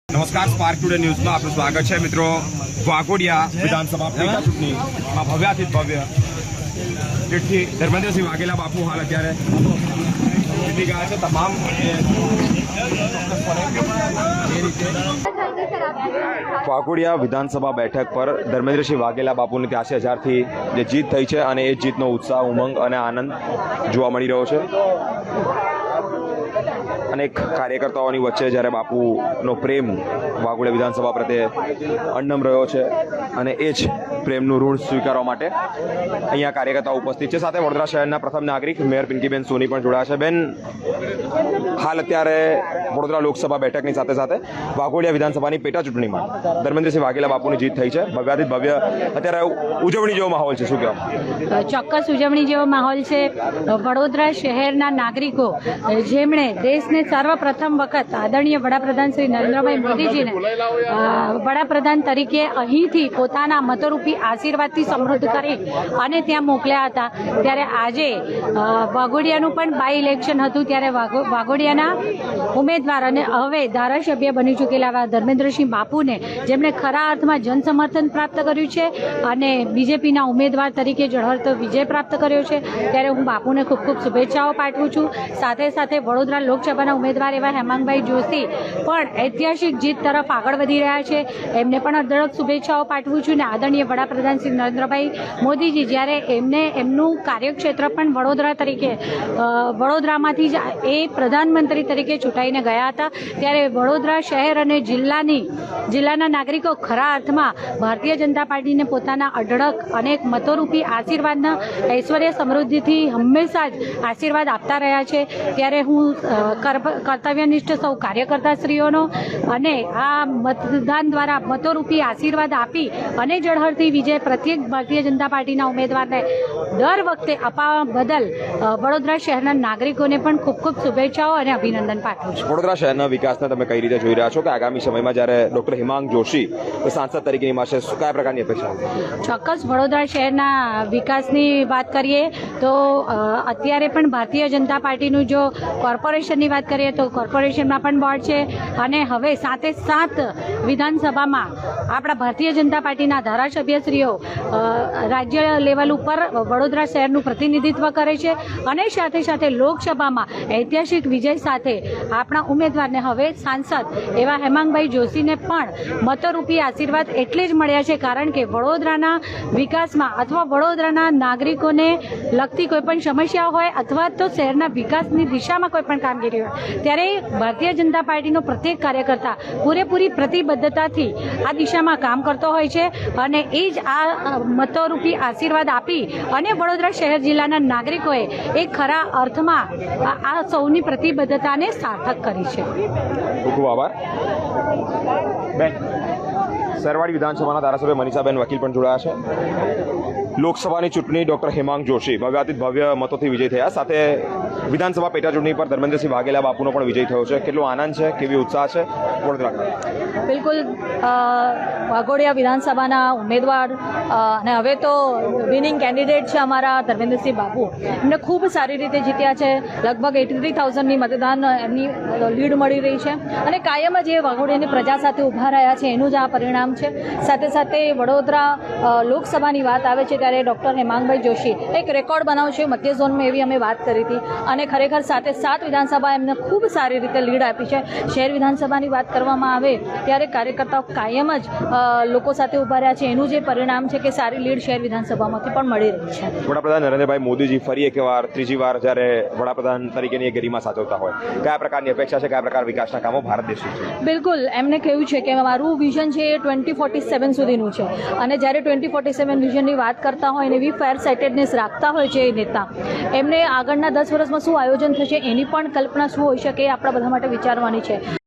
નમસ્કાર, spark today ન્યૂઝમાં આપનું સ્વાગત છે મિત્રો। વાઘોડિયા વિધાનસભા પેટા ચૂંટણીમાં ભવ્યાથી ભવ્ય જેથી ધર્મેન્દ્રસિંહ વાઘેલા બાપુ હાલ અત્યારે જીતી ગયા છે। તમામ વાઘોડિયા વિધાનસભા બેઠક પર ધર્મેન્દ્રસિંહ વાઘેલા બાપુની 83,000થી જે જીત થઈ છે અને એ જીતનો ઉત્સાહ, ઉમંગ અને આનંદ જોવા મળી રહ્યો છે। અનેક કાર્યકર્તાઓની વચ્ચે જ્યારે બાપુનો પ્રેમ વાઘોડિયા વિધાનસભા પ્રત્યે અણનમ રહ્યો છે અને એ જ પ્રેમનું ઋણ સ્વીકારવા માટે અહીંયા કાર્યકર્તાઓ ઉપસ્થિત છે। સાથે વડોદરા શહેરના પ્રથમ નાગરિક મેયર પિંકીબેન સોની પણ જોડાયા છે। બેન, હાલ અત્યારે વડોદરા લોકસભા બેઠકની સાથે સાથે વાઘોડિયા વિધાનસભાની પેટા ચૂંટણીમાં ધર્મેન્દ્રસિંહ વાઘેલા બાપુની જીત થઈ છે। ભવ્યાથી ભવ્ય અત્યારે ઉજવણી જેવો માહોલ છે, શું કહેવા? ચોક્કસ ઉજવણી જેવો માહોલ છે। વડોદરા શહેરના નાગરિકો જેમણે દેશને સર્વપ્રથમ વખત આદરણીય વડાપ્રધાન શ્રી નરેન્દ્રભાઈ મોદીજીને વડાપ્રધાન તરીકે અહીંથી પોતાના મતરૂપી આશીર્વાદથી સમૃદ્ધ કરી અને ત્યાં મોકલ્યા હતા, ત્યારે આજે વાઘોડિયાનું પણ બાય ઇલેક્શન હતું, ત્યારે વાઘોડિયાના ઉમેદવાર અને હવે ધારાસભ્ય બની ચૂકેલા ધર્મેન્દ્રસિંહ બાપુને જેમણે ખરા અર્થમાં જનસમર્થન પ્રાપ્ત કર્યું છે અને બીજેપીના ઉમેદવાર તરીકે ઝળહળતો વિજય પ્રાપ્ત કર્યો છે, ત્યારે હું બાપુને ખૂબ ખૂબ શુભેચ્છાઓ પાઠવું છું। સાથે સાથે વડોદરા લોકસભાના ઉમેદવાર એવા હેમાંગભાઈ જોશી પણ ઐતિહાસિક જીત તરફ આગળ વધી રહ્યા છે, એમને પણ અઢળક શુભેચ્છાઓ પાઠવું છું। અને આદરણીય વડાપ્રધાન શ્રી નરેન્દ્રભાઈ મોદીજી જ્યારે એમનું કાર્યક્ષેત્ર પણ વડોદરા તરીકે વડોદરામાંથી જ એ પ્રધાનમંત્રી તરીકે ચૂંટાઈને ગયા હતા, ત્યારે વડોદરા શહેર અને જિલ્લાના નાગરિકો ખરા અર્થમાં ભારતીય જનતા પાર્ટીને પોતાના અઢળક અનેક મતોરૂપી આશીર્વાદના ઐશ્વર્ય સમૃદ્ધિથી હંમેશા જ આશીર્વાદ આપતા રહ્યા છે, ત્યારે હું કર્તવ્યનિષ્ઠ સૌ કાર્યકર્તાશ્રીઓનો અને આ મતદાન દ્વારા મતોરૂપી આશીર્વાદ આપી અને ઝળહળતી વિજય પ્રત્યેક ભારતીય જનતા પાર્ટીના ઉમેદવારને દર વખતે અપાવવા બદલ વડોદરા શહેરના નાગરિકોને પણ ખૂબ ખૂબ શુભેચ્છાઓ અને અભિનંદન પાઠવું છું। વડોદરા શહેરના વિકાસને તમે કઈ રીતે જોઈ રહ્યા છો કે આગામી સમયમાં જ્યારે ડોક્ટર હેમાંગ જોશી સાંસદ તરીકે નિમાશે, કયા પ્રકારની અપેક્ષા? ચોક્કસ વડોદરા શહેરના વિકાસની વાત કરીએ તો અત્યારે પણ ભારતીય જનતા પાર્ટીનું જો કોર્પોરેશનની વાત કરીએ તો કોર્પોરેશનમાં પણ બોર્ડ છે અને હવે સાથે સાત વિધાનસભામાં આપણા ભારતીય જનતા પાર્ટીના ધારાસભ્યશ્રીઓ રાજ્ય લેવલ ઉપર વડોદરા શહેરનું પ્રતિનિધિત્વ કરે છે અને સાથે સાથે લોકસભામાં ઐતિહાસિક વિજય સાથે આપણા ઉમેદવારને હવે સાંસદ એવા હેમાંગભાઈ જોશીને પણ મતરૂપી આશીર્વાદ એટલે જ મળ્યા છે કારણ કે વડોદરાના વિકાસમાં અથવા વડોદરાના નાગરિકોને લગતી કોઈપણ સમસ્યા હોય અથવા તો શહેરના વિકાસની દિશામાં કોઈ પણ કામગીરી હોય ત્યારે ભારતીય જનતા પાર્ટીનો પ્રત્યેક કાર્યકર્તા પૂરેપૂરી પ્રતિબદ્ધતાથી આ દિશામાં કામ કરતો હોય છે અને એ જ આ મતોરૂપી આશીર્વાદ આપી અને વડોદરા શહેર જિલ્લાના નાગરિકોએ એક ખરા અર્થમાં આ સૌની પ્રતિબદ્ધતાને સાર્થક કરી છે। ખૂબ ખૂબ આભાર બેન। સરવાડી વિધાનસભાના ધારાસભ્ય મનીષાબેન વકીલ પણ જોડાયા છે। લોકસભાની ચૂંટણી ડોક્ટર હેમાંગ જોશી ભવ્યાથી ભવ્ય મતોથી વિજય થયા, સાથે વિધાનસભા પેટા ચૂંટણી પર ધર્મેન્દ્રસિંહ વાઘેલા બાપુનો પણ વિજય થયો છે, કેટલો આનંદ છે, કેવી ઉત્સાહ છે વડોદરા? બિલકુલ, વાઘોડિયા વિધાનસભાના ઉમેદવાર અને હવે તો વિનિંગ કેન્ડિડેટ છે અમારા ધર્મેન્દ્રસિંહ બાપુ, એમને ખૂબ સારી રીતે જીત્યા છે। લગભગ 83,000ની મતદાન એમની લીડ મળી રહી છે અને કાયમ જ એ વાઘોડિયાની પ્રજા સાથે ઊભા રહ્યા છે, એનું જ આ પરિણામ છે। સાથે સાથે વડોદરા લોકસભાની વાત આવે છે ત્યારે ડૉક્ટર હેમાંગભાઈ જોશી એક રેકોર્ડ બનાવશે મધ્ય ઝોનમાં, એવી અમે વાત કરી હતી અને ખરેખર સાથે 7 વિધાનસભા એમને ખૂબ સારી રીતે લીડ આપી છે। શહેર વિધાનસભાની વાત કરવામાં આવે ત્યારે કાર્યકર્તાઓ કાયમ જ લોકો સાથે ઊભા રહ્યા છે, એનું જે પરિણામ છે કે સારી લીડ શહેર વિધાનસભામાંથી પણ મળી રહી છે। વડાપ્રધાન નરેન્દ્રભાઈ મોદીજી ફરી એકવાર ત્રીજી વાર જ્યારે વડાપ્રધાન તરીકેની ગરિમા સાચવતા હોય, કયા પ્રકારની અપેક્ષા છે, કયા પ્રકાર વિકાસના કામો ભારત દેશનું છે? બિલકુલ, એમને કહ્યું છે કે મારું વિઝન છે એ 2047 સુધીનું છે અને જ્યારે 2047 વિઝનની વાત કરતા હોય અને એવી ફેર સાઇટેડનેસ રાખતા હોય છે એ નેતા, એમને આગળના 10 વર્ષમાં શું આયોજન થશે એની પણ કલ્પના શું હોઈ શકે એ આપણા બધા માટે વિચારવાની છે।